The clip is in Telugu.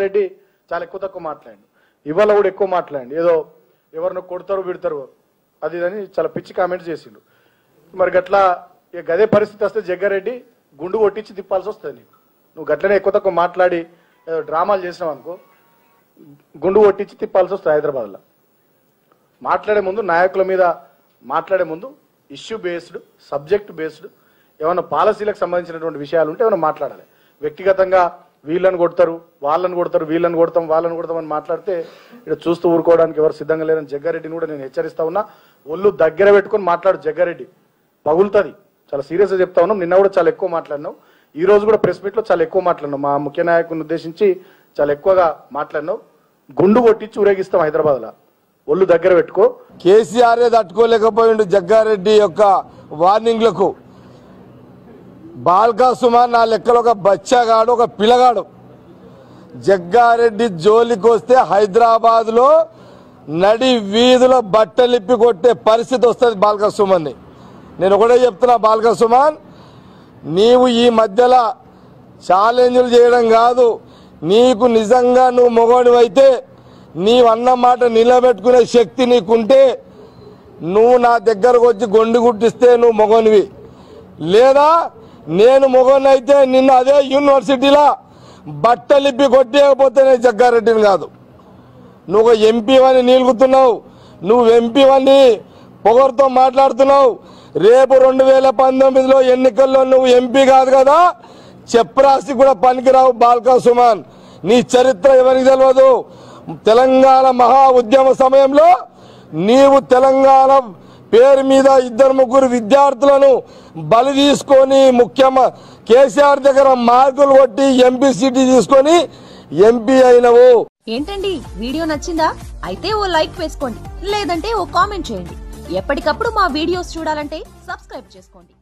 రెడ్డి చాలా ఎక్కువ తక్కువ మాట్లాడండి, ఇవాళ కూడా ఎక్కువ మాట్లాడండి, ఏదో ఎవరినో కొడతారు విడతారు అది అని చాలా పిచ్చి కామెంట్స్ చేసిండు. మరి గట్లా గదే పరిస్థితి వస్తే జగ్గారెడ్డి గుండు కొట్టించి తిప్పాల్సి వస్తుంది నీకు. నువ్వు గట్లనే ఎక్కువ తక్కువ మాట్లాడి ఏదో డ్రామాలు చేసినావు అనుకో, గుండు కొట్టించి తిప్పాల్సి వస్తుంది హైదరాబాద్లో. మాట్లాడే ముందు నాయకుల మీద మాట్లాడే ముందు ఇష్యూ బేస్డ్, సబ్జెక్ట్ బేస్డ్, ఏమైనా పాలసీలకు సంబంధించినటువంటి విషయాలు ఉంటే ఏమైనా మాట్లాడాలి. వ్యక్తిగతంగా వీళ్ళని కొడతారు వాళ్ళని కొడతారు వీళ్ళని కొడతాం వాళ్ళని కొడతాం అని మాట్లాడితే ఇక్కడ చూస్తూ ఊరుకోవడానికి ఎవరు సిద్ధంగా లేరని జగ్గారెడ్డిని కూడా నేను హెచ్చరిస్తా ఉన్నా. ఒళ్ళు దగ్గర పెట్టుకుని మాట్లాడు జగ్గారెడ్డి, పగులుతుంది. చాలా సీరియస్గా చెప్తా ఉన్నాం. నిన్న కూడా చాలా ఎక్కువ మాట్లాడినావు, ఈ రోజు కూడా ప్రెస్ మీట్లో చాలా ఎక్కువ మాట్లాడినావు, మా ముఖ్య నాయకుని ఉద్దేశించి చాలా ఎక్కువగా మాట్లాడినావు. గుండు కొట్టించి ఊరేగిస్తాం హైదరాబాద్లో, ఒళ్ళు దగ్గర పెట్టుకో. కేసీఆర్ తట్టుకోలేకపోయిండు జగ్గారెడ్డి యొక్క వార్నింగ్లకు. బాల్కా సుమార్ నా లెక్కలో ఒక బచ్చాగాడు, ఒక పిల్లగాడు. జగ్గారెడ్డి జోలికి వస్తే హైదరాబాద్ లో నడి వీధిలో బట్టలిప్పి కొట్టే పరిస్థితి వస్తుంది బాల్కా సుమన్ని. నేను ఒకటే చెప్తున్నా, బాల్కా సుమన్ నీవు ఈ మధ్యలో ఛాలెంజ్లు చేయడం కాదు, నీకు నిజంగా నువ్వు మొగోడివైతే నీవన్న మాట నిలబెట్టుకునే శక్తి నీకుంటే నువ్వు నా దగ్గరకు వచ్చి గొండు గుట్టిస్తే నువ్వు మొగోనివి. లేదా నేను మొగోని అయితే నిన్ను అదే యూనివర్సిటీలో బట్టలిప్పి కొట్టేయకపోతే నేను జగ్గారెడ్డిని కాదు. నువ్వు ఎంపీవని నీలుగుతున్నావు, నువ్వు ఎంపీవని పొగరుతో మాట్లాడుతున్నావు. రేపు 2019లో ఎన్నికల్లో నువ్వు ఎంపీ కాదు కదా, చెప్రాసి కూడా పనికిరావు బాల్కా సుమన్. నీ చరిత్ర ఎవరికి తెలియదు. తెలంగాణ మహా ఉద్యమ సమయంలో నీవు తెలంగాణ పేరు మీద 2-3 విద్యార్థులను బలి తీసుకొని కేసీఆర్ దగ్గర మార్కులు కొట్టి ఎంపీ సీటీ తీసుకొని ఎంపీ అయినవు. ఏంటండి వీడియో నచ్చిందా? అయితే ఓ లైక్ వేసుకోండి, లేదంటే ఓ కామెంట్ చేయండి. ఎప్పటికప్పుడు మా వీడియోస్ చూడాలంటే సబ్స్క్రైబ్ చేసుకోండి.